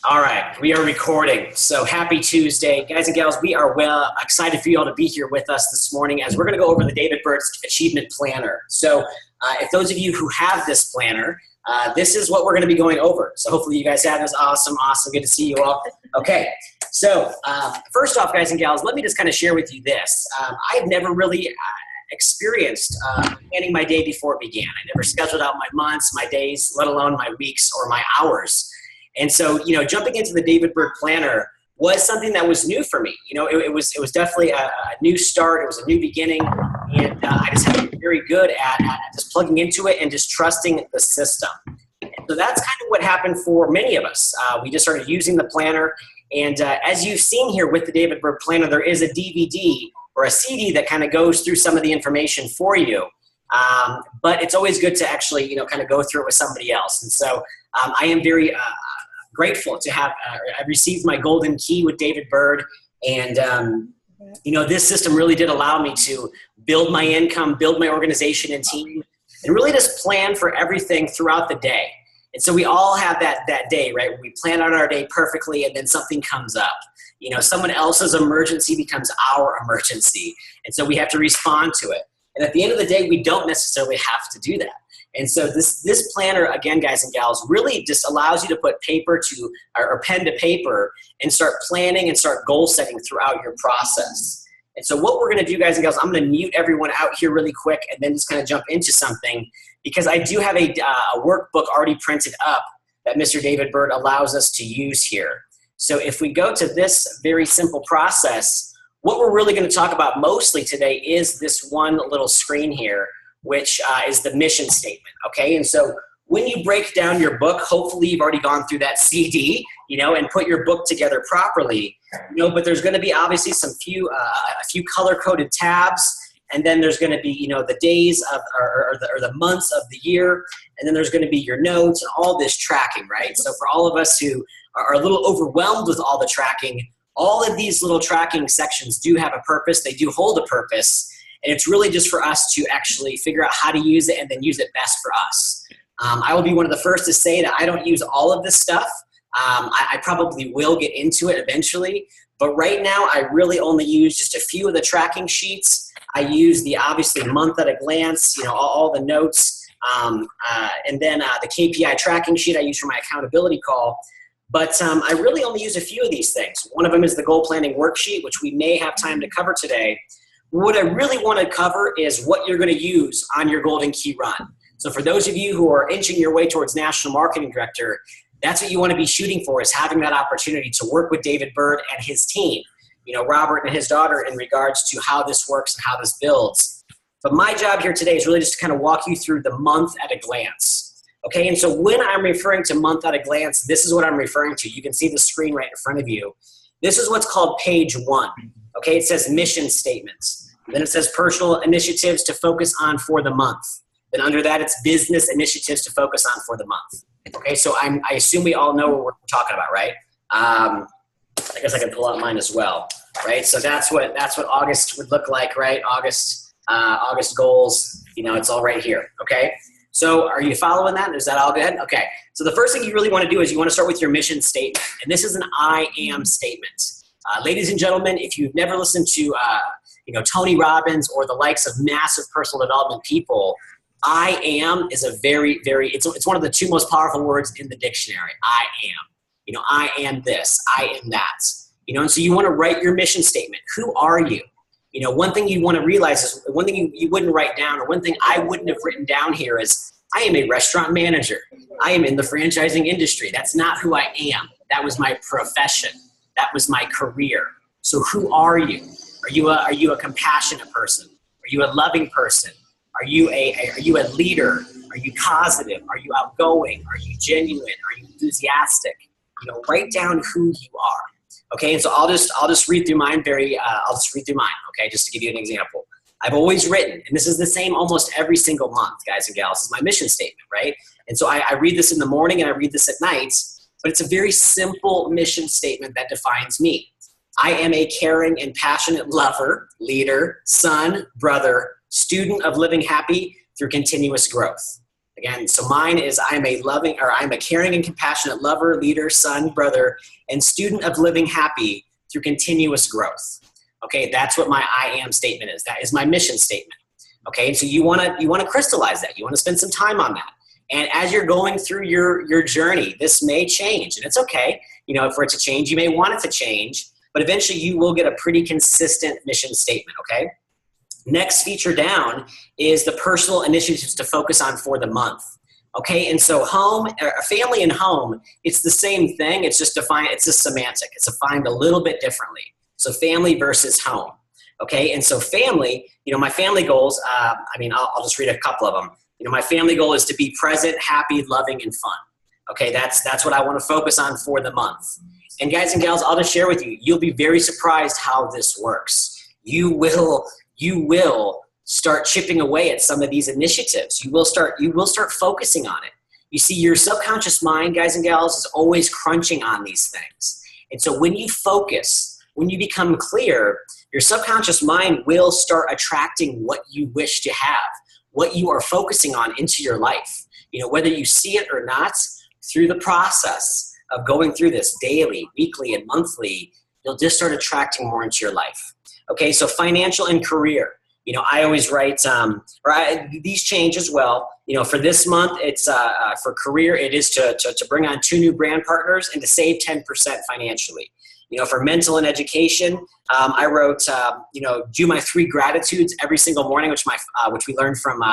All right, we are recording. So happy Tuesday. Guys and gals, we are well excited for you all to be here with us this morning as we're going to go over the David Byrd Achievement Planner. So if those of you who have this planner, this is what we're going to be going over. So hopefully you guys have this. Awesome. Good to see you all. Okay, so first off, guys and gals, let me just kind of share with you this. I've never really experienced planning my day before it began. I never scheduled out my months, my days, let alone my weeks or my hours. And so, jumping into the David Byrd Planner was something that was new for me. It was definitely a new start. It was a new beginning. And I just had to be very good at just plugging into it and just trusting the system. And so that's kind of what happened for many of us. We just started using the planner. And as you've seen here with the David Byrd Planner, there is a DVD or a CD that kind of goes through some of the information for you. But it's always good to actually, kind of go through it with somebody else. And so I am very grateful to have I received my golden key with David Byrd, and this system really did allow me to build my income, build my organization and team, and really just plan for everything throughout the day. And so we all have that day, right, where we plan out our day perfectly, and then something comes up. Someone else's emergency becomes our emergency, and so we have to respond to it. And at the end of the day, we don't necessarily have to do that. And so this planner, again, guys and gals, really just allows you to put paper to or pen to paper and start planning and start goal setting throughout your process. And so what we're going to do, guys and gals, I'm going to mute everyone out here really quick and then just kind of jump into something, because I do have a workbook already printed up that Mr. David Byrd allows us to use here. So if we go to this very simple process, what we're really going to talk about mostly today is this one little screen here, which is the mission statement, okay? And so when you break down your book, hopefully you've already gone through that CD, and put your book together properly, but there's gonna be obviously a few color-coded tabs, and then there's gonna be, the days of, or the months of the year, and then there's gonna be your notes and all this tracking, right? So for all of us who are a little overwhelmed with all the tracking, all of these little tracking sections do have a purpose, they do hold a purpose, and it's really just for us to actually figure out how to use it and then use it best for us. I will be one of the first to say that I don't use all of this stuff. I probably will get into it eventually, but right now I really only use just a few of the tracking sheets. I use the obviously month at a glance, all the notes, and then the KPI tracking sheet I use for my accountability call. But I really only use a few of these things. One of them is the goal planning worksheet, which we may have time to cover today. What I really want to cover is what you're going to use on your Golden Key Run. So for those of you who are inching your way towards National Marketing Director, that's what you want to be shooting for, is having that opportunity to work with David Byrd and his team, Robert and his daughter, in regards to how this works and how this builds. But my job here today is really just to kind of walk you through the month at a glance. Okay, and so when I'm referring to month at a glance, this is what I'm referring to. You can see the screen right in front of you. This is what's called page 1. Okay, it says mission statements. Then it says personal initiatives to focus on for the month. Then under that, it's business initiatives to focus on for the month. Okay, so I assume we all know what we're talking about, right? I guess I can pull out mine as well, right? So that's what August would look like, right? August goals, it's all right here, okay? So are you following that? Is that all good? Okay, so the first thing you really want to do is you want to start with your mission statement. And this is an I am statement. Ladies and gentlemen, if you've never listened to Tony Robbins or the likes of massive personal development people, I am is a very, very, it's one of the 2 most powerful words in the dictionary. I am. I am this, I am that. And so you want to write your mission statement. Who are you? One thing you want to realize is, one thing you wouldn't write down, or one thing I wouldn't have written down here is, I am a restaurant manager. I am in the franchising industry. That's not who I am. That was my profession. That was my career. So who are you? Are you a compassionate person? Are you a loving person? Are you a leader? Are you positive? Are you outgoing? Are you genuine? Are you enthusiastic? Write down who you are. Okay, and so I'll just read through mine okay, just to give you an example. I've always written, and this is the same almost every single month, guys and gals, is my mission statement, right? And so I read this in the morning and I read this at night, but it's a very simple mission statement that defines me. I am a caring and passionate lover, leader, son, brother, student of living happy through continuous growth. Again, so mine is I'm a caring and compassionate lover, leader, son, brother, and student of living happy through continuous growth. Okay, that's what my I am statement is. That is my mission statement. Okay, and so you want to crystallize that. You want to spend some time on that. And as you're going through your journey, this may change, and it's okay. For it to change, you may want it to change, but eventually you will get a pretty consistent mission statement. Okay. Next feature down is the personal initiatives to focus on for the month. Okay, and so family and home, it's the same thing. It's just it's just semantic. It's defined a little bit differently. So family versus home. Okay, and so family, my family goals, I'll just read a couple of them. My family goal is to be present, happy, loving, and fun. Okay, that's what I want to focus on for the month. And guys and gals, I'll just share with you, you'll be very surprised how this works. You will start chipping away at some of these initiatives. You will start focusing on it. You see, your subconscious mind, guys and gals, is always crunching on these things. And so when you focus, when you become clear, your subconscious mind will start attracting what you wish to have, what you are focusing on into your life. Whether you see it or not, through the process of going through this daily, weekly, and monthly, you'll just start attracting more into your life. Okay, so financial and career. I always write, these change as well. For this month, it's for career, it is to bring on 2 new brand partners and to save 10% financially. For mental and education, I wrote, do my 3 gratitudes every single morning, which we learned from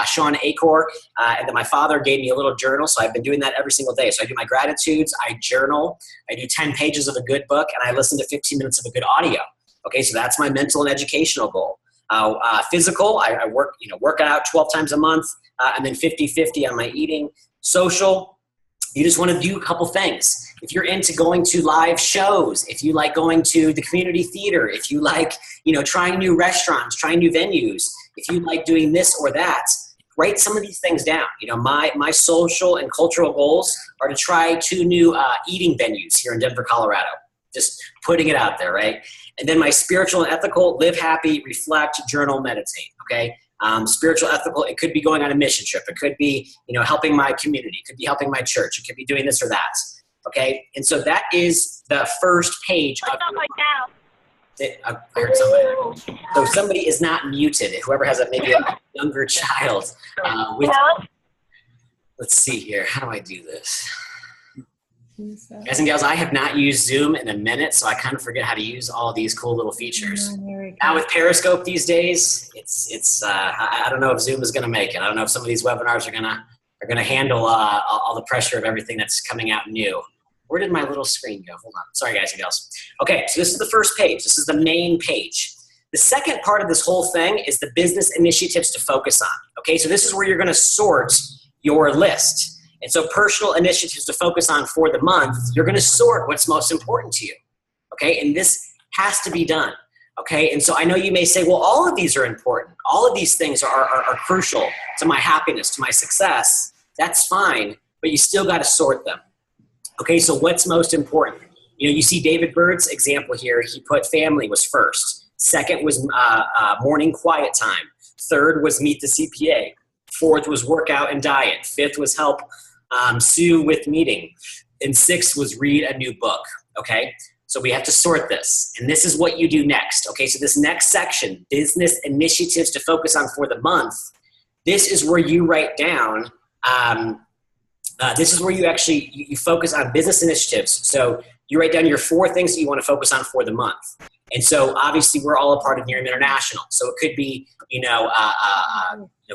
Sean Acor, and then my father gave me a little journal, so I've been doing that every single day. So I do my gratitudes, I journal, I do 10 pages of a good book, and I listen to 15 minutes of a good audio. Okay, so that's my mental and educational goal. Physical, I work out 12 times a month, and then 50-50 on my eating. Social, you just want to do a couple things. If you're into going to live shows, if you like going to the community theater, if you like, trying new restaurants, trying new venues, if you like doing this or that, write some of these things down. My social and cultural goals are to try 2 new eating venues here in Denver, Colorado. Just putting it out there, right? And then my spiritual and ethical, live happy, reflect, journal, meditate, okay? Spiritual, ethical, it could be going on a mission trip. It could be, helping my community. It could be helping my church. It could be doing this or that, okay? And so that is the first page. I heard somebody. So somebody is not muted. Whoever has maybe a younger child. Let's see here. How do I do this? Guys and gals, I have not used Zoom in a minute, so I kind of forget how to use all these cool little features. Now with Periscope these days, it's I don't know if Zoom is going to make it. I don't know if some of these webinars are gonna handle all the pressure of everything that's coming out new. Where did my little screen go? Hold on. Sorry, guys and gals. Okay, so this is the first page. This is the main page. The second part of this whole thing is the business initiatives to focus on. Okay, so this is where you're going to sort your list. And so personal initiatives to focus on for the month, you're going to sort what's most important to you, okay? And this has to be done, okay? And so I know you may say, well, all of these are important. All of these things are crucial to my happiness, to my success. That's fine, but you still got to sort them, okay? So what's most important? You see David Byrd's example here. He put family was first. Second was morning quiet time. Third was meet the CPA. Fourth was workout and diet. Fifth was help Sue with meeting. And 6th was read a new book, okay? So we have to sort this. And this is what you do next, okay? So this next section, business initiatives to focus on for the month, this is where you write down, this is where you actually, you focus on business initiatives. So you write down your 4 things that you want to focus on for the month. And so obviously we're all a part of Nerium International. So it could be,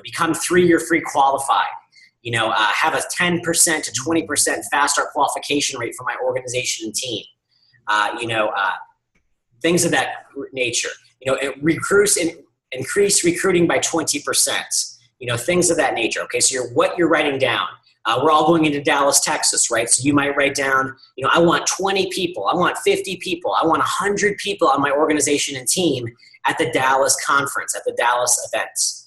become 3-year free qualified, have a 10% to 20% fast start qualification rate for my organization and team, things of that nature. It increase recruiting by 20%, things of that nature. Okay, so what you're writing down. We're all going into Dallas, Texas, right? So you might write down, I want 20 people, I want 50 people, I want 100 people on my organization and team at the Dallas conference, at the Dallas events.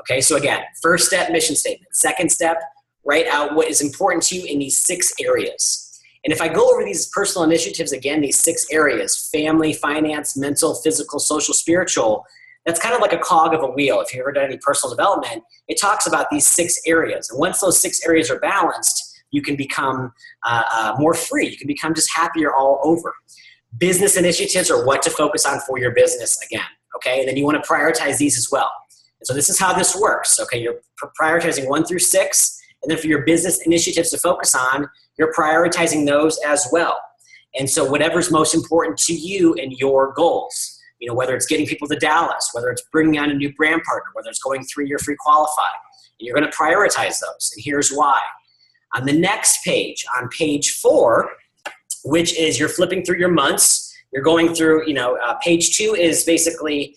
Okay, so again, first step, mission statement. Second step, write out what is important to you in these 6 areas. And if I go over these personal initiatives, again, these 6 areas, family, finance, mental, physical, social, spiritual, that's kind of like a cog of a wheel. If you've ever done any personal development, it talks about these 6 areas. And once those 6 areas are balanced, you can become more free. You can become just happier all over. Business initiatives are what to focus on for your business again, okay? And then you want to prioritize these as well. And so this is how this works, okay? You're prioritizing 1 through 6, and then for your business initiatives to focus on, you're prioritizing those as well. And so whatever's most important to you and your goals, you know, whether it's getting people to Dallas, whether it's bringing on a new brand partner, whether it's going 3-year free qualified, and you're going to prioritize those. And here's why. On the next page, on page 4, which is you're flipping through your months, you're going through, page 2 is basically,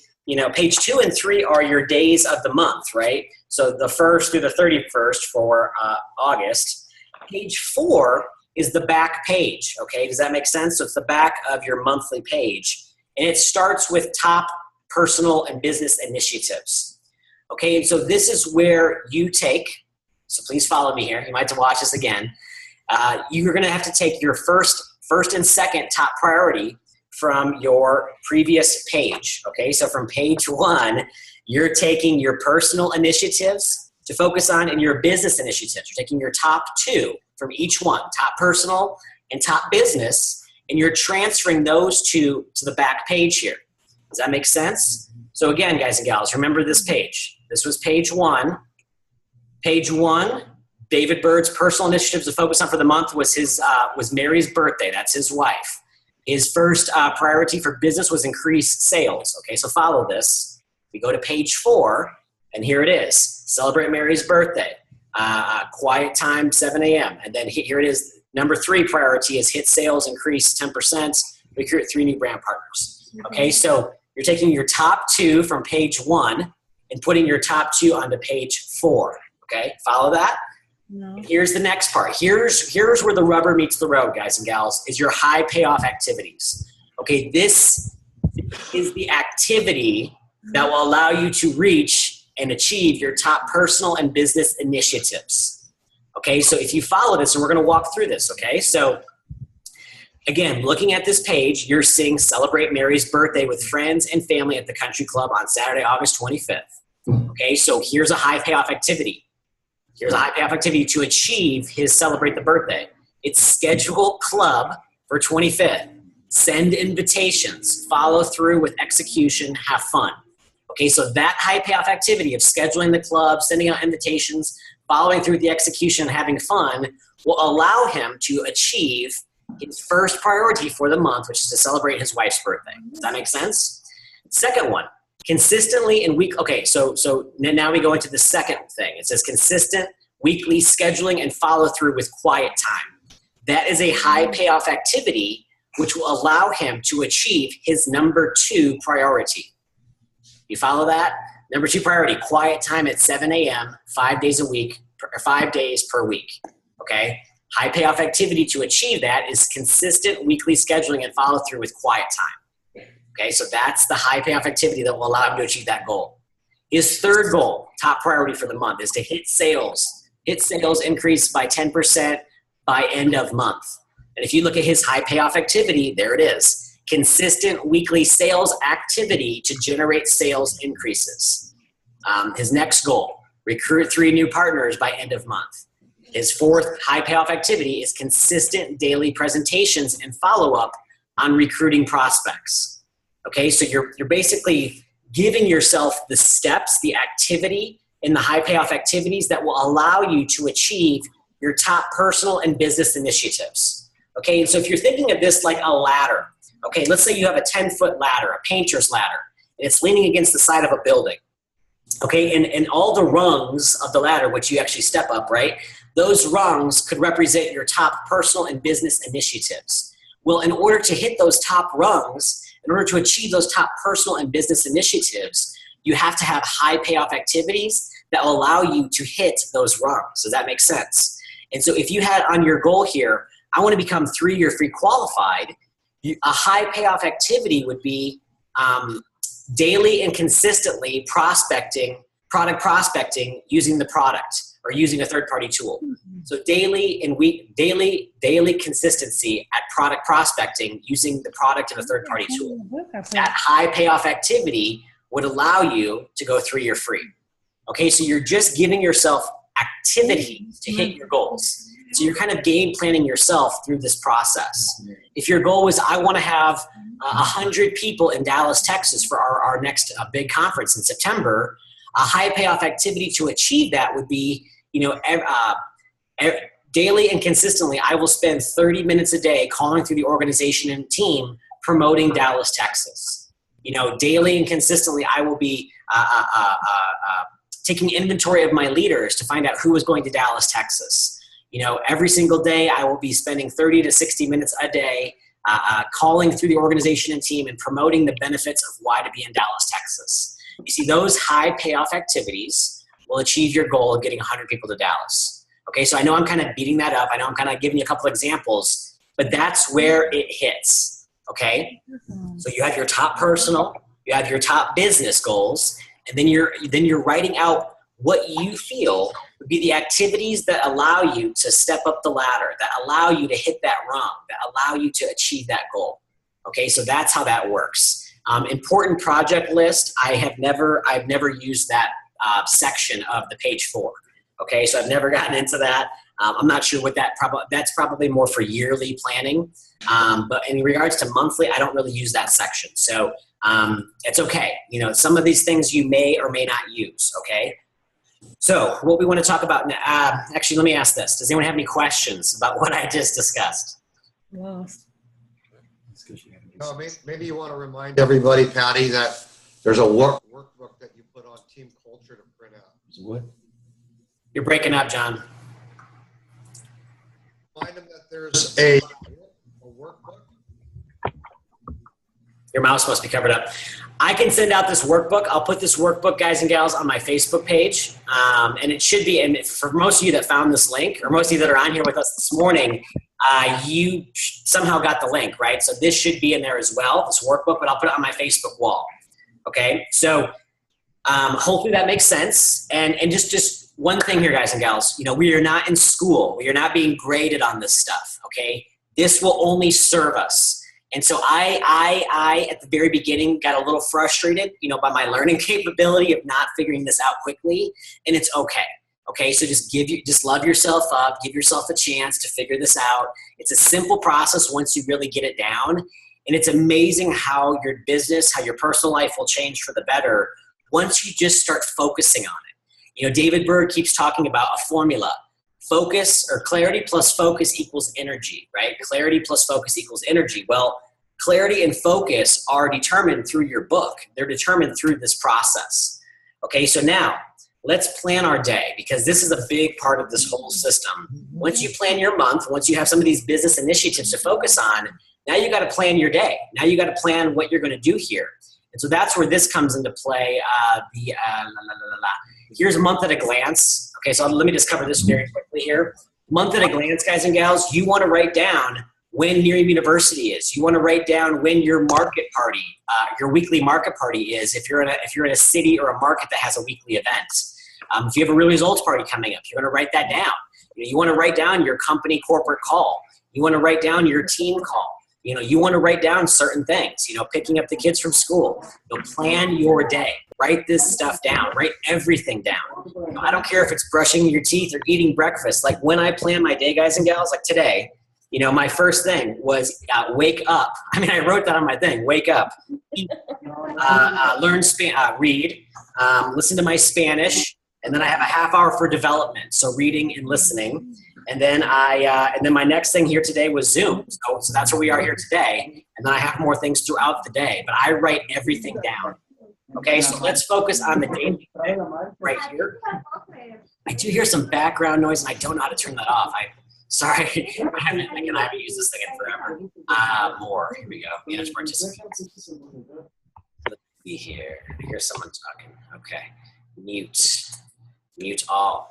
page 2 and 3 are your days of the month, right? So the 1st through the 31st for August. Page 4 is the back page, okay? Does that make sense? So it's the back of your monthly page. And it starts with top personal and business initiatives. Okay, and so this is where you take, so please follow me here. You might have to watch this again. You're gonna have to take your first and second top priority from your previous page. Okay, so from page 1, you're taking your personal initiatives to focus on and your business initiatives. You're taking your top 2 from each one, top personal and top business, and you're transferring those to the back page here. Does that make sense? So again, guys and gals, remember this page. This was page 1. Page 1, David Byrd's personal initiatives to focus on for the month was Mary's birthday. That's his wife. His first priority for business was increase sales. Okay, so follow this. We go to page 4, and here it is. Celebrate Mary's birthday. Quiet time, 7 a.m. And then here it is. Number 3 priority is hit sales, increase 10%, recruit 3 new brand partners. Okay, so you're taking your top 2 from page 1 and putting your top 2 onto page 4. Okay, follow that? No. Here's the next part. Here's where the rubber meets the road, guys and gals, is your high payoff activities. Okay, this is the activity that will allow you to reach and achieve your top personal and business initiatives. Okay, so if you follow this, and we're going to walk through this, okay? So again, looking at this page, you're seeing celebrate Mary's birthday with friends and family at the country club on Saturday, August 25th. Okay, so here's a high payoff activity. Here's a high payoff activity to achieve his celebrate the birthday. It's schedule club for 25th. Send invitations, follow through with execution, have fun. Okay, so that high payoff activity of scheduling the club, sending out invitations, following through the execution, having fun, will allow him to achieve his first priority for the month, which is to celebrate his wife's birthday. Does that make sense? Second one, consistently in week, okay, so now we go into the second thing. It says consistent weekly scheduling and follow through with quiet time. That is a high payoff activity which will allow him to achieve his number 2 priority. You follow that? Number 2 priority, quiet time at 7 a.m., 5 days a week, or 5 days per week, okay? High payoff activity to achieve that is consistent weekly scheduling and follow through with quiet time, okay? So that's the high payoff activity that will allow him to achieve that goal. His third goal, top priority for the month, is to hit sales. Hit sales increase by 10% by end of month. And if you look at his high payoff activity, there it is. Consistent weekly sales activity to generate sales increases. His next goal, recruit 3 new partners by end of month. His 4th high payoff activity is consistent daily presentations and follow-up on recruiting prospects. Okay, so you're basically giving yourself the steps, the activity, and the high payoff activities that will allow you to achieve your top personal and business initiatives. Okay, and so if you're thinking of this like a ladder, okay, let's say you have a 10-foot ladder, a painter's ladder, and it's leaning against the side of a building. Okay, and all the rungs of the ladder, which you actually step up, right? Those rungs could represent your top personal and business initiatives. Well, in order to hit those top rungs, in order to achieve those top personal and business initiatives, you have to have high payoff activities that will allow you to hit those rungs. Does that make sense? And so if you had on your goal here, I want to become 3-year free qualified, a high payoff activity would be daily and consistently product prospecting using the product or using a third-party tool. So daily consistency at product prospecting using the product and a third-party tool. That high payoff activity would allow you to go 3 year free. Okay, so you're just giving yourself activities to hit your goals. So you're kind of game planning yourself through this process. If your goal was, I want to have 100 people in Dallas, Texas for our next big conference in September, a high payoff activity to achieve that would be, daily and consistently, I will spend 30 minutes a day calling through the organization and team promoting Dallas, Texas. Daily and consistently, I will be taking inventory of my leaders to find out who is going to Dallas, Texas. Every single day, I will be spending 30 to 60 minutes a day calling through the organization and team and promoting the benefits of why to be in Dallas, Texas. You see, those high payoff activities will achieve your goal of getting 100 people to Dallas. Okay, so I know I'm kind of beating that up. I know I'm kind of giving you a couple of examples, but that's where it hits, okay? So you have your top personal, you have your top business goals, and then you're writing out what you feel would be the activities that allow you to step up the ladder, that allow you to hit that rung, that allow you to achieve that goal. Okay, so that's how that works. Important project list, I've never used that section of the page 4. Okay, so I've never gotten into that. I'm not sure what that's probably more for yearly planning. But in regards to monthly, I don't really use that section. So it's okay. Some of these things you may or may not use, okay? So what we want to talk about now, actually, let me ask this. Does anyone have any questions about what I just discussed? Lost. No, maybe you want to remind everybody, Patty, that there's a workbook that you put on team culture to print out. What? You're breaking up, John. Remind them that there's a workbook. Your mouse must be covered up. I can send out this workbook. I'll put this workbook, guys and gals, on my Facebook page. And it should be, and for most of you that found this link, or most of you that are on here with us this morning, you somehow got the link, right? So this should be in there as well, this workbook, but I'll put it on my Facebook wall. Okay, so hopefully that makes sense. And just one thing here, guys and gals, we are not in school. We are not being graded on this stuff, okay? This will only serve us. And so I at the very beginning got a little frustrated, by my learning capability of not figuring this out quickly, and it's okay. Okay, so just love yourself up, give yourself a chance to figure this out. It's a simple process once you really get it down, and it's amazing how your business, how your personal life will change for the better once you just start focusing on it. David Byrd keeps talking about a formula. Focus, or clarity plus focus equals energy, right? Clarity plus focus equals energy. Well, clarity and focus are determined through your book. They're determined through this process. Okay, so now let's plan our day, because this is a big part of this whole system. Once you plan your month, once you have some of these business initiatives to focus on, now you got to plan your day. Now you got to plan what you're going to do here. And so that's where this comes into play. Here's a month at a glance. Okay, so let me just cover this very quickly here. Month at a glance, guys and gals, you want to write down when Nerium University is. You want to write down when your market party, your weekly market party is, if you're in a city or a market that has a weekly event. If you have a real results party coming up, you're going to write that down. You want to write down your company corporate call. You want to write down your team call. You want to write down certain things, picking up the kids from school. Plan your day. Write this stuff down. Write everything down. I don't care if it's brushing your teeth or eating breakfast. Like when I plan my day, guys and gals, like today, my first thing was wake up. I wrote that on my thing. Wake up. Learn read. Listen to my Spanish. And then I have a half hour for development. So reading and listening. And then and then my next thing here today was Zoom. So that's where we are here today. And then I have more things throughout the day, but I write everything down. Okay, so let's focus on the daily thing right here. I do hear some background noise, and I don't know how to turn that off. Sorry, I haven't used this thing in forever. More. Here we go. Manage participants. Let's see here. I hear someone talking. Okay. Mute all.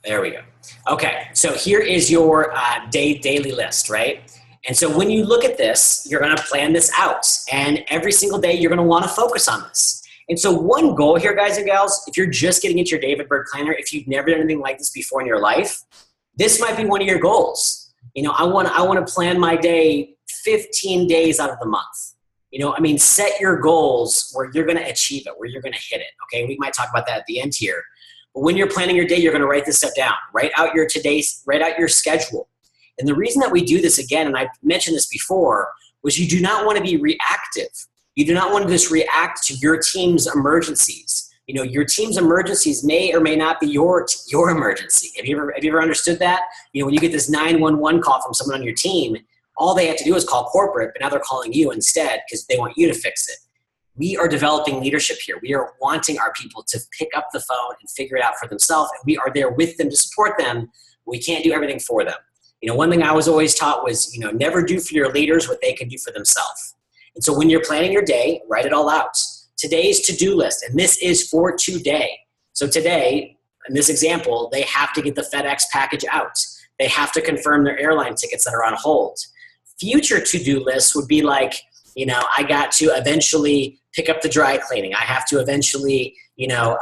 There we go. Okay, so here is your daily list, right? And so when you look at this, you're going to plan this out. And every single day, you're going to want to focus on this. And so one goal here, guys and gals, if you're just getting into your David Byrd planner, if you've never done anything like this before in your life, this might be one of your goals. I want to plan my day 15 days out of the month. I mean, set your goals where you're going to achieve it, where you're going to hit it. Okay. We might talk about that at the end here. But when you're planning your day, you're going to write this stuff down. Write out your schedule. And the reason that we do this, again, and I mentioned this before, was you do not want to be reactive. You do not want to just react to your team's emergencies. Your team's emergencies may or may not be your emergency. Have you ever understood that? When you get this 911 call from someone on your team, all they have to do is call corporate, but now they're calling you instead because they want you to fix it. We are developing leadership here. We are wanting our people to pick up the phone and figure it out for themselves, and we are there with them to support them. We can't do everything for them. One thing I was always taught was, never do for your leaders what they can do for themselves. And so when you're planning your day, write it all out. Today's to-do list, and this is for today. So today, in this example, they have to get the FedEx package out. They have to confirm their airline tickets that are on hold. Future to-do lists would be like, I got to eventually pick up the dry cleaning. I have to eventually, talk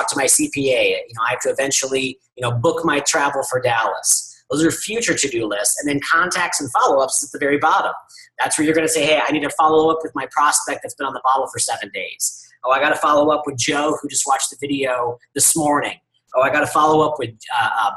to my CPA. I have to eventually, book my travel for Dallas. Those are future to-do lists. And then contacts and follow-ups at the very bottom. That's where you're going to say, hey, I need to follow up with my prospect that's been on the bottle for 7 days. Oh, I got to follow up with Joe who just watched the video this morning. Oh, I got to follow up with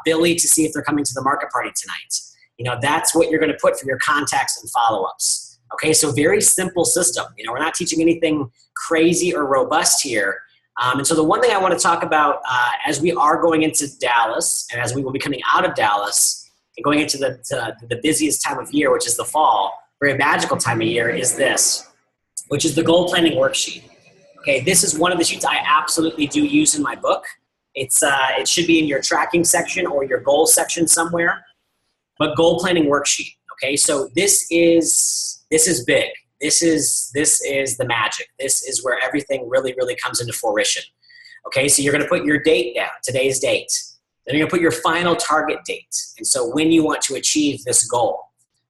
Billy to see if they're coming to the market party tonight. That's what you're going to put for your contacts and follow-ups. Okay, so very simple system. We're not teaching anything crazy or robust here. And so the one thing I want to talk about as we are going into Dallas, and as we will be coming out of Dallas and going into the busiest time of year, which is the fall, very magical time of year, is this, which is the goal planning worksheet. Okay, this is one of the sheets I absolutely do use in my book. It should be in your tracking section or your goal section somewhere. But goal planning worksheet. Okay, so this is big. This is the magic. This is where everything really, really comes into fruition. Okay, so you're going to put your date down, today's date. Then you're going to put your final target date. And so when you want to achieve this goal.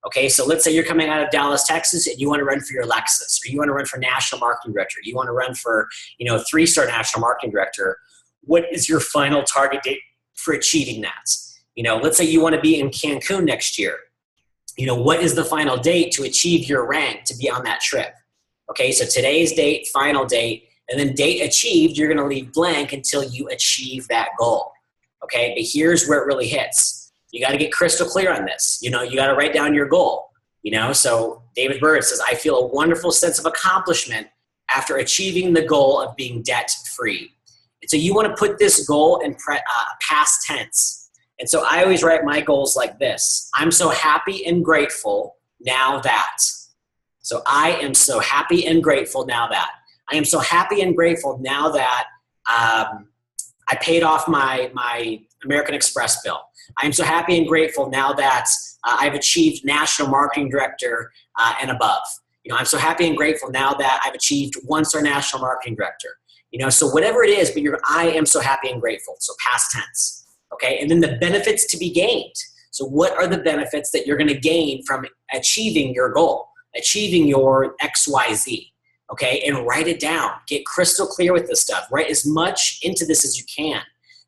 Okay, so let's say you're coming out of Dallas, Texas, and you want to run for your Lexus, or you want to run for national marketing director. You want to run for, 3-star national marketing director. What is your final target date for achieving that? Let's say you want to be in Cancun next year. What is the final date to achieve your rank to be on that trip? Okay, so today's date, final date, and then date achieved, you're going to leave blank until you achieve that goal. Okay, but here's where it really hits. You got to get crystal clear on this. You got to write down your goal. So David Byrd says, I feel a wonderful sense of accomplishment after achieving the goal of being debt-free. And so you want to put this goal in past tense. And so I always write my goals like this. I'm so happy and grateful now that. So I am so happy and grateful now that. I am so happy and grateful now that I paid off my American Express bill. I am so happy and grateful now that I've achieved national marketing director and above. I'm so happy and grateful now that I've achieved 1-star national marketing director. So whatever it is, but I am so happy and grateful. So past tense. Okay, and then the benefits to be gained. So what are the benefits that you're going to gain from achieving your goal, achieving your XYZ? Okay, and write it down. Get crystal clear with this stuff. Write as much into this as you can.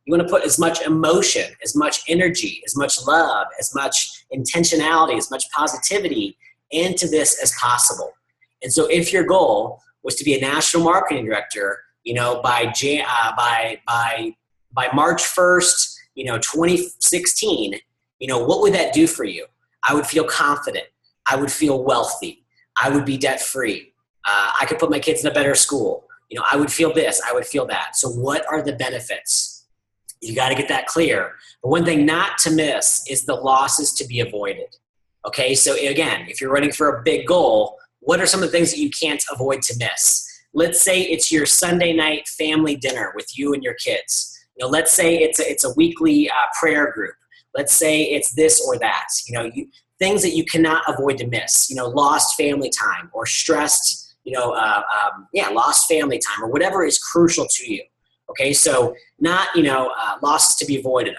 You want to put as much emotion, as much energy, as much love, as much intentionality, as much positivity into this as possible. And so if your goal was to be a national marketing director, by March 1st, 2016, what would that do for you? I would feel confident. I would feel wealthy. I would be debt-free. I could put my kids in a better school. I would feel this. I would feel that. So what are the benefits? You got to get that clear. But one thing not to miss is the losses to be avoided. Okay, so again, if you're running for a big goal, what are some of the things that you can't avoid to miss? Let's say it's your Sunday night family dinner with you and your kids. Let's say it's a weekly prayer group. Let's say it's this or that. Things that you cannot avoid to miss. Lost family time or stressed. Lost family time or whatever is crucial to you. Okay, so not losses to be avoided.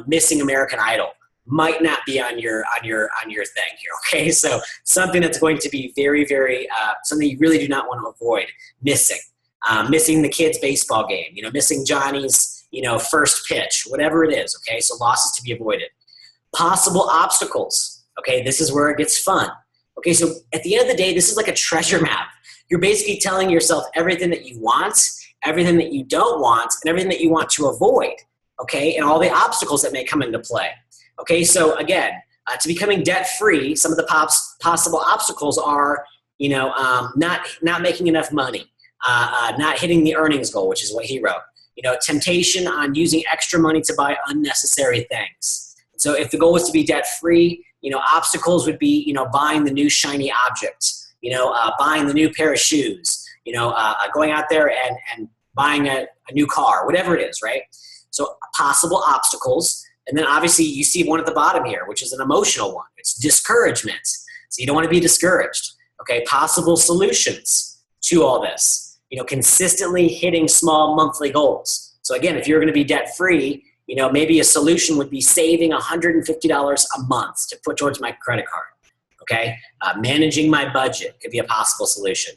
Missing American Idol might not be on your thing here. Okay, so something that's going to be very, very something you really do not want to avoid. Missing the kids' baseball game. Missing Johnny's first pitch. Whatever it is. Okay, so losses to be avoided. Possible obstacles. Okay, this is where it gets fun. Okay, so at the end of the day, this is like a treasure map. You're basically telling yourself everything that you want, everything that you don't want, and everything that you want to avoid, okay, and all the obstacles that may come into play. Okay, so again, to becoming debt-free, some of the possible obstacles are, not making enough money, not hitting the earnings goal, which is what he wrote. Temptation on using extra money to buy unnecessary things. So if the goal was to be debt-free, obstacles would be, buying the new shiny object, buying the new pair of shoes, going out there and buying a new car, whatever it is, right? So possible obstacles. And then obviously you see one at the bottom here, which is an emotional one. It's discouragement. So you don't want to be discouraged. Okay, possible solutions to all this. Consistently hitting small monthly goals. So again, if you're going to be debt-free, maybe a solution would be saving $150 a month to put towards my credit card. Okay, managing my budget could be a possible solution.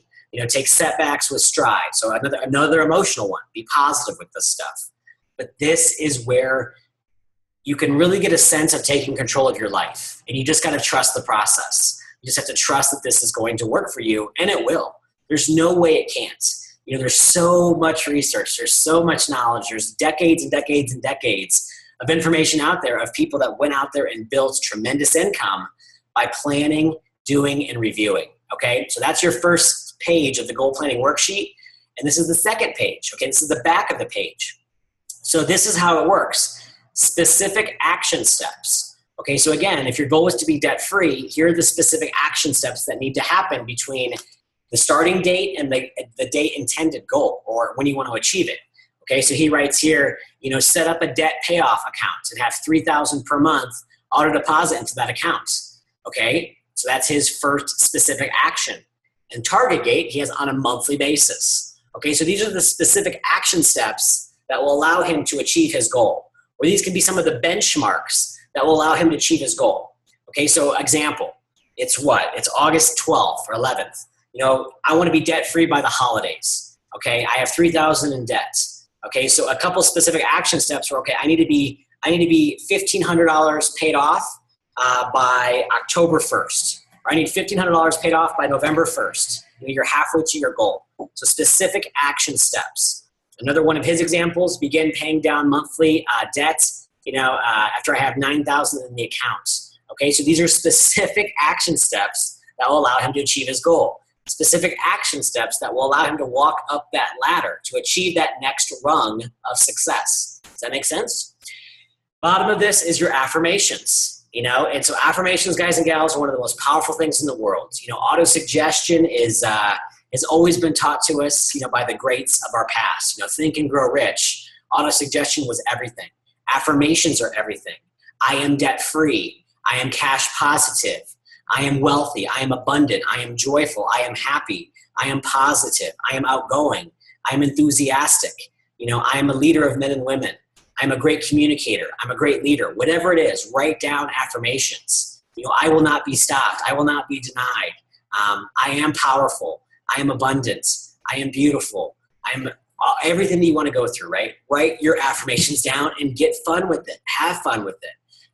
Take setbacks with stride. So another emotional one. Be positive with this stuff. But this is where you can really get a sense of taking control of your life, and you just got to trust the process. You just have to trust that this is going to work for you, and it will. There's no way it can't. There's so much research, there's so much knowledge, there's decades and decades and decades of information out there of people that went out there and built tremendous income by planning, doing, and reviewing, okay? So that's your first page of the goal planning worksheet, and this is the second page, okay? This is the back of the page. So this is how it works. Specific action steps, okay? So again, if your goal is to be debt-free, here are the specific action steps that need to happen between the starting date and the date intended goal, or when you want to achieve it. Okay, so he writes here, set up a debt payoff account and have $3,000 per month auto deposit into that account. Okay, so that's his first specific action. And target date he has on a monthly basis. Okay, so these are the specific action steps that will allow him to achieve his goal. Or these can be some of the benchmarks that will allow him to achieve his goal. Okay, so example, it's what? It's August 12th or 11th. I want to be debt-free by the holidays. Okay, I have $3,000 in debt. Okay, so a couple specific action steps were, okay, I need to be $1,500 paid off by October 1st. Or I need $1,500 paid off by November 1st. You're halfway to your goal. So specific action steps. Another one of his examples, begin paying down monthly debt, after I have $9,000 in the account. Okay, so these are specific action steps that will allow him to achieve his goal. Specific action steps that will allow him to walk up that ladder to achieve that next rung of success. Does that make sense? Bottom of this is your affirmations, and so affirmations, guys and gals, are one of the most powerful things in the world. Auto-suggestion has always been taught to us, by the greats of our past. Think and Grow Rich. Auto-suggestion was everything. Affirmations are everything. I am debt-free. I am cash positive. I am wealthy, I am abundant, I am joyful, I am happy, I am positive, I am outgoing, I am enthusiastic, I am a leader of men and women, I'm a great communicator, I'm a great leader. Whatever it is, write down affirmations. I will not be stopped, I will not be denied, I am powerful, I am abundant, I am beautiful, I am everything that you want to go through, right? Write your affirmations down and get fun with it, have fun with it.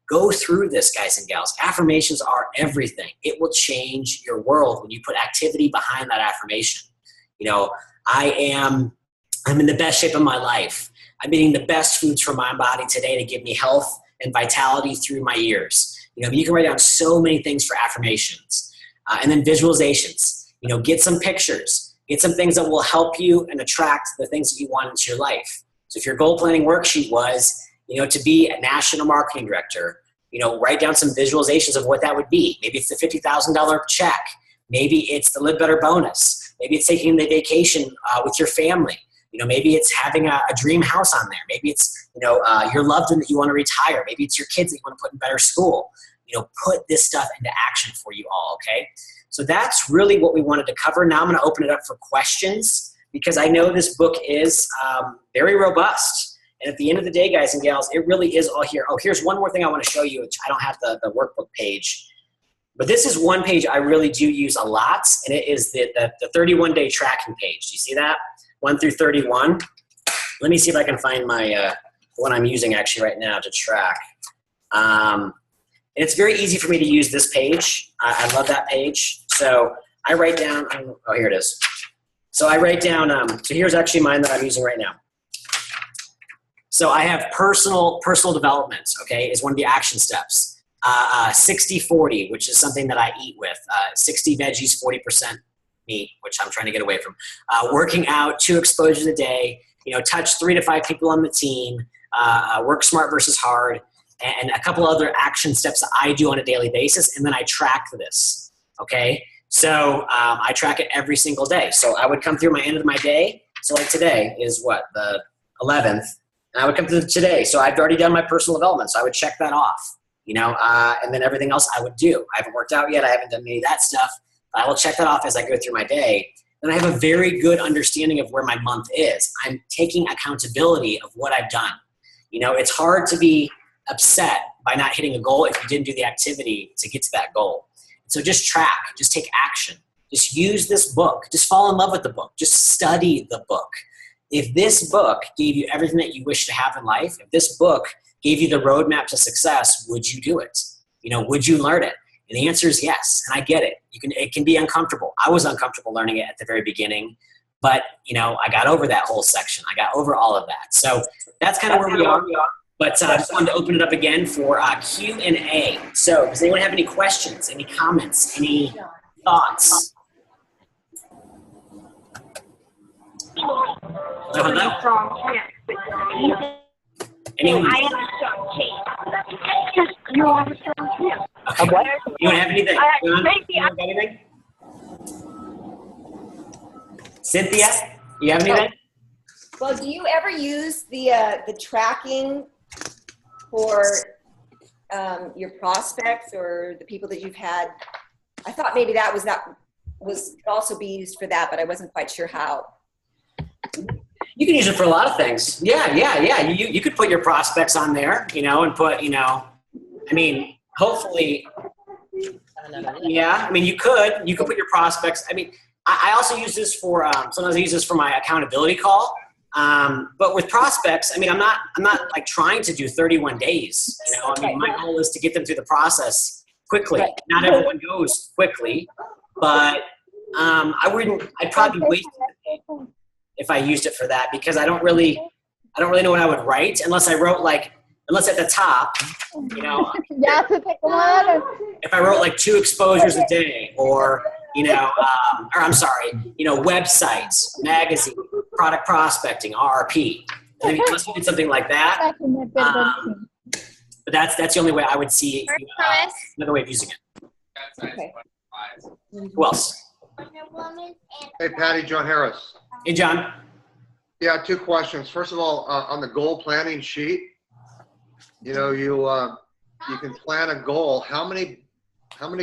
Go through this, guys and gals. Affirmations are everything. It will change your world when you put activity behind that affirmation. I'm in the best shape of my life. I'm eating the best foods for my body today to give me health and vitality through my years. You can write down so many things for affirmations. And then visualizations. Get some pictures. Get some things that will help you and attract the things that you want into your life. So if your goal planning worksheet was, to be a national marketing director, write down some visualizations of what that would be. Maybe it's the $50,000 check. Maybe it's the Live Better bonus. Maybe it's taking the vacation with your family. Maybe it's having a dream house on there. Maybe it's, your loved one that you want to retire. Maybe it's your kids that you want to put in better school. Put this stuff into action for you all, okay? So that's really what we wanted to cover. Now I'm going to open it up for questions because I know this book is very robust. And at the end of the day, guys and gals, it really is all here. Oh, here's one more thing I want to show you, which I don't have the workbook page. But this is one page I really do use a lot, and it is the 31-day tracking page. Do you see that? 1 through 31. Let me see if I can find my one I'm using actually right now to track. And it's very easy for me to use this page. I love that page. So I write down, oh, here it is. So I write down, so here's actually mine that I'm using right now. So I have personal development, okay, is one of the action steps. 60-40, which is something that I eat with. 60 veggies, 40% meat, which I'm trying to get away from. Working out, 2 exposures a day, touch 3 to 5 people on the team, work smart versus hard, and a couple other action steps that I do on a daily basis, and then I track this, okay? So I track it every single day. So I would come through my end of my day. So like today is what, the 11th, and I would come through today. So I've already done my personal development, so I would check that off. And then everything else I would do. I haven't worked out yet. I haven't done any of that stuff. I will check that off as I go through my day. Then I have a very good understanding of where my month is. I'm taking accountability of what I've done. It's hard to be upset by not hitting a goal if you didn't do the activity to get to that goal. So just track, just take action. Just use this book. Just fall in love with the book. Just study the book. If this book gave you everything that you wish to have in life, if this book gave you the roadmap to success, would you do it? Would you learn it? And the answer is yes, and I get it. It can be uncomfortable. I was uncomfortable learning it at the very beginning, but I got over that whole section. I got over all of that. So that's kind of where we are. But I just wanted to open it up again for Q&A. So does anyone have any questions, any comments, any thoughts? Anyone? I am a strong team. You are a strong team. Okay. You don't have anything? Anything? Cynthia, you have anything? Well, do you ever use the tracking for your prospects or the people that you've had? I thought maybe that was could also be used for that, but I wasn't quite sure how. You can use it for a lot of things. Yeah. You could put your prospects on there, and put, hopefully, yeah. You could put your prospects. I also use this for, sometimes I use this for my accountability call. But with prospects, I'm not like trying to do 31 days, my goal is to get them through the process quickly. Right. Not everyone goes quickly, but, I'd probably waste it if I used it for that, because I don't really know what I would write unless I wrote unless at the top, if I wrote 2 exposures a day or websites, magazine, product prospecting, RRP. Unless we did something like that. But that's the only way I would see another way of using it. Okay. Who else? Hey, Patty, John Harris. Hey, John. Yeah, 2 questions. First of all, on the goal planning sheet, you can plan a goal. How many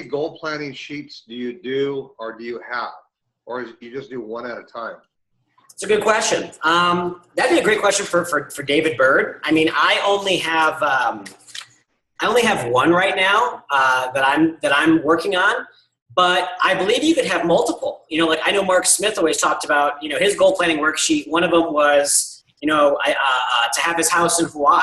goal planning sheets do you do, or do you have, or you just do one at a time? It's a good question. That'd be a great question for David Byrd. I only have one right now that I'm working on. But I believe you could have multiple. I know Mark Smith always talked about, his goal planning worksheet. One of them was, to have his house in Hawaii.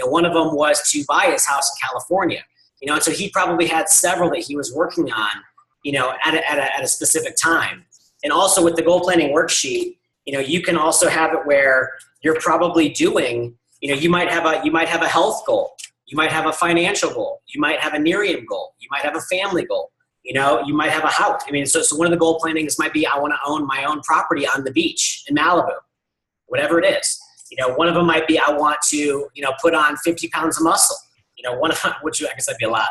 One of them was to buy his house in California. And so he probably had several that he was working on, at a specific time. And also with the goal planning worksheet, you can also have it where you're probably doing, you might have a health goal. You might have a financial goal. You might have a Nerium goal. You might have a family goal. You might have a house. So one of the goal plannings might be, I want to own my own property on the beach in Malibu, whatever it is. One of them might be, I want to, put on 50 pounds of muscle. One of them, which I guess that'd be a lot.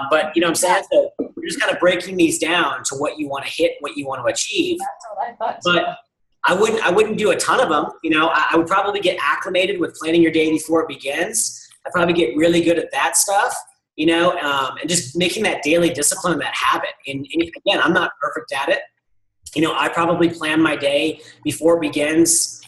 But what I'm saying? So you're just kind of breaking these down to what you want to hit, what you want to achieve. That's what I thought. But I wouldn't do a ton of them. I would probably get acclimated with planning your day before it begins. I'd probably get really good at that stuff. And just making that daily discipline, that habit. And again, I'm not perfect at it. I probably plan my day before it begins.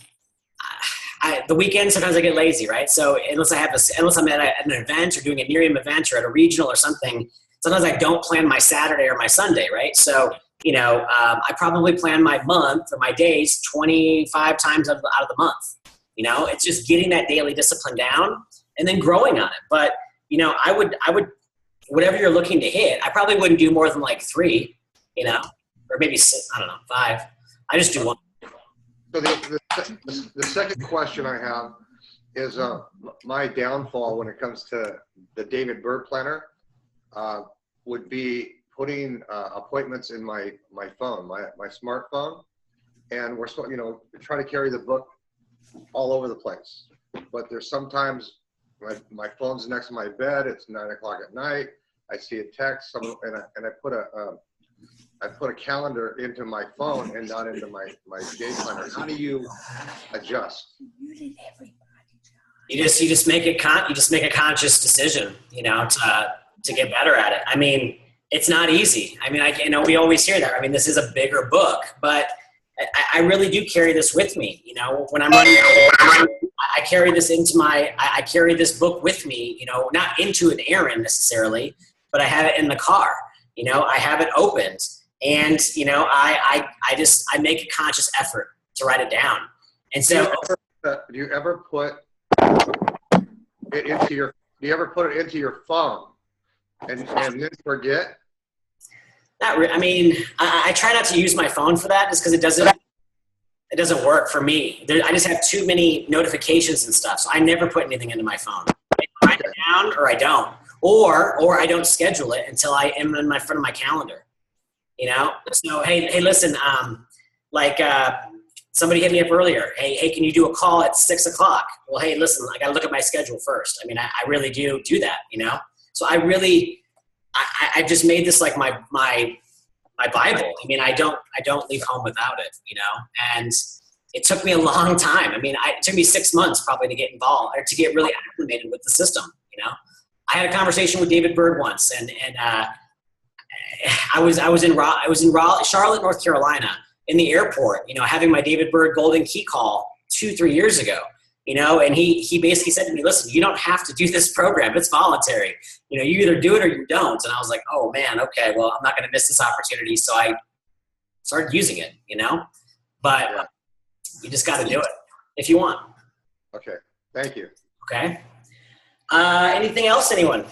The weekend, sometimes I get lazy, right? So unless I'm at an event or doing a Nerium event or at a regional or something, sometimes I don't plan my Saturday or my Sunday, right? So, I probably plan my month or my days 25 times out of the month. It's just getting that daily discipline down and then growing on it. But I would whatever you're looking to hit. I probably wouldn't do more than like 3, you know, or maybe 6, I don't know, 5. I just do 1. So the second question I have is my downfall when it comes to the David Byrd planner would be putting appointments in my phone, my smartphone, and we're try to carry the book all over the place. But there's sometimes my phone's next to my bed. It's 9 o'clock at night. I see a text, and I put a calendar into my phone and not into my day planner. How do you adjust? You just make a conscious decision, you know, to get better at it. I mean, it's not easy. I mean, we always hear that. I mean, this is a bigger book, but I really do carry this with me. You know, when I'm running, I carry this I carry this book with me, you know, not into an errand necessarily, but I have it in the car. You know, I have it opened, and, you know, I make a conscious effort to write it down. And so, do you ever put it into your phone and then forget? Not I mean, I try not to use my phone for that, just because it doesn't work for me. I just have too many notifications and stuff, so I never put anything into my phone. I write it down, or I don't, or I don't schedule it until I am in my front of my calendar. You know, so hey, listen, somebody hit me up earlier. Hey, can you do a call at 6 o'clock? Well, hey, listen, I got to look at my schedule first. I mean, I really do that, you know. So I just made this like my Bible. I mean, I don't leave home without it, you know. And it took me a long time. I mean, it took me 6 months probably to get involved, or to get really acclimated with the system, you know. I had a conversation with David Byrd once, and I was in Charlotte, North Carolina, in the airport, you know, having my David Byrd Golden Key call 2-3 years ago, you know, and he basically said to me, listen, you don't have to do this program. It's voluntary. You know, you either do it or you don't. And I was like, oh man, okay, well, I'm not going to miss this opportunity. So I started using it, you know, but you just got to do it if you want. Okay. Thank you. Okay. Anything else, anyone?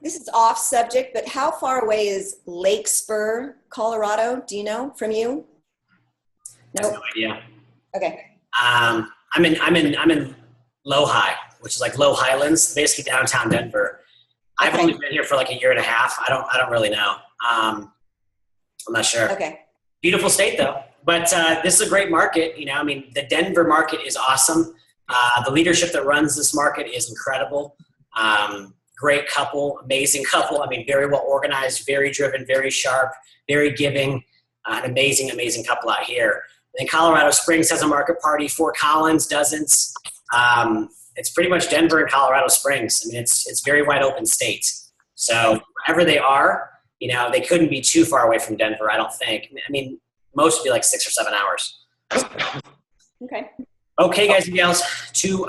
This is off subject, but how far away is Lake Spur, Colorado? Do you know from you? Nope. No idea. Okay. I'm in Lodi, which is like Low Highlands, basically downtown Denver. I've only been here for like 1.5 years. I don't really know. I'm not sure. Okay. Beautiful state though, but this is a great market. You know, I mean, the Denver market is awesome. The leadership that runs this market is incredible. Great couple, amazing couple. I mean, very well organized, very driven, very sharp, very giving. An amazing, amazing couple out here. And Colorado Springs has a market party. Fort Collins doesn't. It's pretty much Denver and Colorado Springs. I mean, it's very wide open states. So wherever they are, you know, they couldn't be too far away from Denver, I don't think. I mean, most would be like 6 or 7 hours. Okay. Okay, guys and gals, to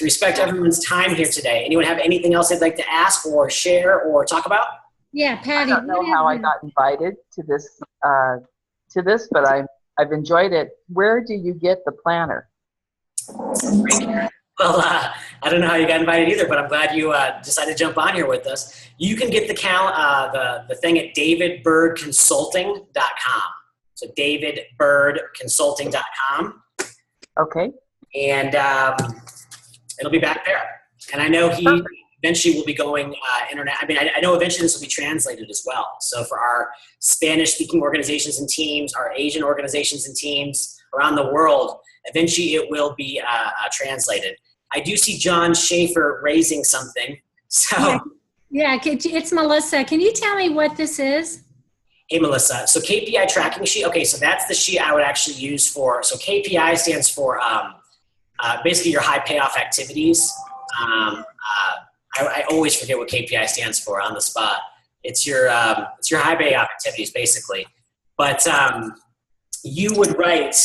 respect everyone's time here today, anyone have anything else they'd like to ask or share or talk about? Yeah, Patty. I don't know how I got invited to this, but I've enjoyed it. Where do you get the planner? Well, I don't know how you got invited either, but I'm glad you decided to jump on here with us. You can get the thing at davidbyrdconsulting.com. So davidbyrdconsulting.com. Okay. And it'll be back there. And I know he eventually will be going internet. I mean, I know eventually this will be translated as well. So for our Spanish-speaking organizations and teams, our Asian organizations and teams around the world, eventually it will be translated. I do see John Schaefer raising something. So Yeah, it's Melissa. Can you tell me what this is? Hey, Melissa. So KPI tracking sheet. Okay, so that's the sheet I would actually use for. So KPI stands for basically your high payoff activities. I always forget what KPI stands for on the spot. It's your high payoff activities basically. But you would write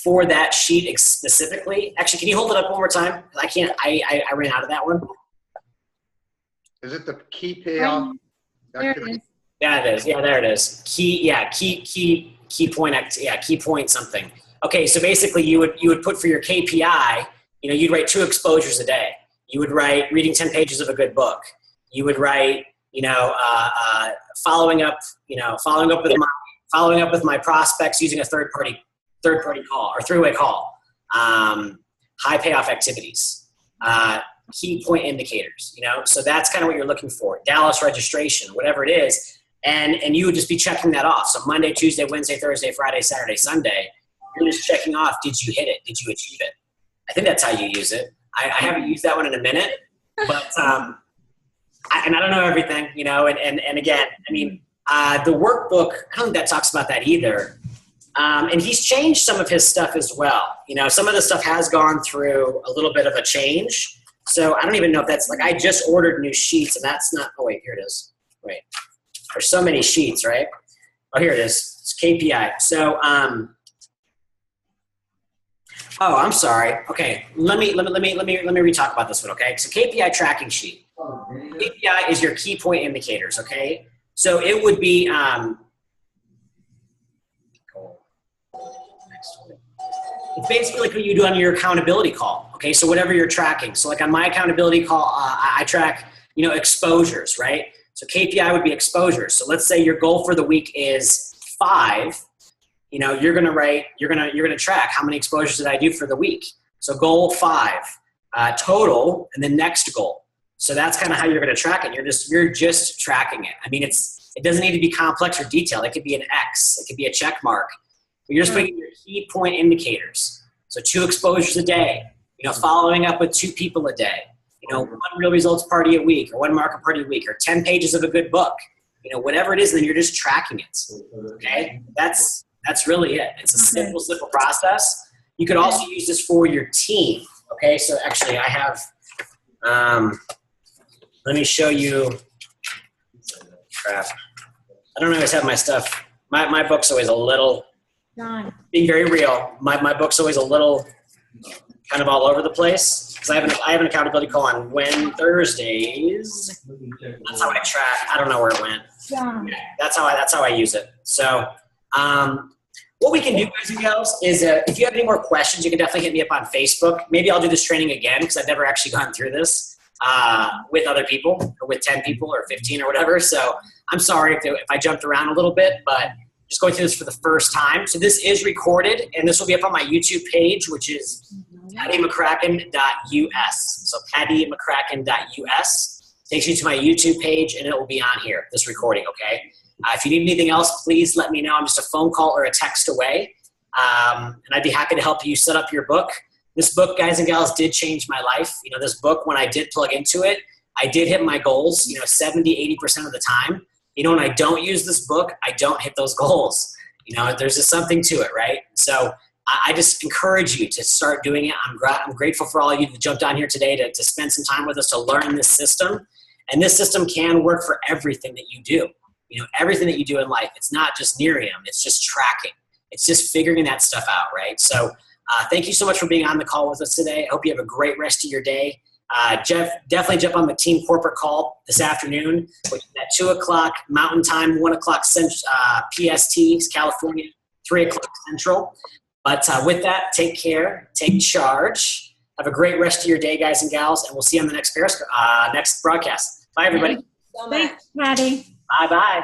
for that sheet specifically. Actually, can you hold it up one more time? I can't. I ran out of that one. Is it the key payoff? There it is. Yeah, it is. Yeah, there it is. Key point something. Okay, so basically you would put for your KPI, you know, you'd write 2 exposures a day. You would write reading 10 pages of a good book. You would write, following up with my prospects using a third party call or three-way call. High payoff activities, key point indicators, so that's kind of what you're looking for. Dallas registration, whatever it is. And you would just be checking that off. So Monday, Tuesday, Wednesday, Thursday, Friday, Saturday, Sunday, you're just checking off, did you hit it? Did you achieve it? I think that's how you use it. I haven't used that one in a minute, but, and I don't know everything, and again, I mean, the workbook, I don't think that talks about that either. And he's changed some of his stuff as well. Some of the stuff has gone through a little bit of a change. So I don't even know if that's I just ordered new sheets and that's not, oh wait, here it is. Wait, there's so many sheets, right? Oh, here it is. It's KPI. So, oh, I'm sorry. Okay, let me re-talk about this one. Okay, so KPI tracking sheet. KPI is your key point indicators. Okay, so it would be it's basically like what you do on your accountability call. Okay, so whatever you're tracking. So like on my accountability call, I track exposures, right? So KPI would be exposures. So let's say your goal for the week is 5. You're gonna track how many exposures did I do for the week. So goal 5, total, and then next goal. So that's kind of how you're gonna track it. You're just tracking it. I mean, it doesn't need to be complex or detailed. It could be an X. It could be a check mark. But you're just putting your key point indicators. So 2 exposures a day. Following up with 2 people a day. 1 real results party a week, or 1 market party a week, or 10 pages of a good book. Whatever it is, and then you're just tracking it. Okay, that's really it. It's a simple process. You could also use this for your team. Okay, so actually I have, let me show you, crap. I don't always have my stuff. My book's always a little, being very real, my book's always a little kind of all over the place. Because I have an accountability call on Thursdays. That's how I track. I don't know where it went. That's how I use it. So, what we can do, guys and gals, is if you have any more questions, you can definitely hit me up on Facebook. Maybe I'll do this training again because I've never actually gone through this with other people, or with 10 people or 15 or whatever. So I'm sorry if I jumped around a little bit, but just going through this for the first time. So this is recorded, and this will be up on my YouTube page, which is pattymccracken.us. So pattymccracken.us takes you to my YouTube page, and it will be on here, this recording, okay? If you need anything else, please let me know. I'm just a phone call or a text away, and I'd be happy to help you set up your book. This book, guys and gals, did change my life. This book, when I did plug into it, I did hit my goals, 70, 80% of the time. When I don't use this book, I don't hit those goals. There's just something to it, right? So I just encourage you to start doing it. I'm grateful for all of you that jumped on here today to spend some time with us to learn this system. And this system can work for everything that you do. Everything that you do in life. It's not just Nerium. It's just tracking. It's just figuring that stuff out, right? So thank you so much for being on the call with us today. I hope you have a great rest of your day. Jeff, definitely jump on the team corporate call this afternoon, which is at 2 o'clock Mountain Time, 1 o'clock PST, California, 3 o'clock Central. But with that, take care, take charge. Have a great rest of your day, guys and gals, and we'll see you on the next broadcast. Bye, everybody. Thank you so much. Thanks, Patty. Bye-bye.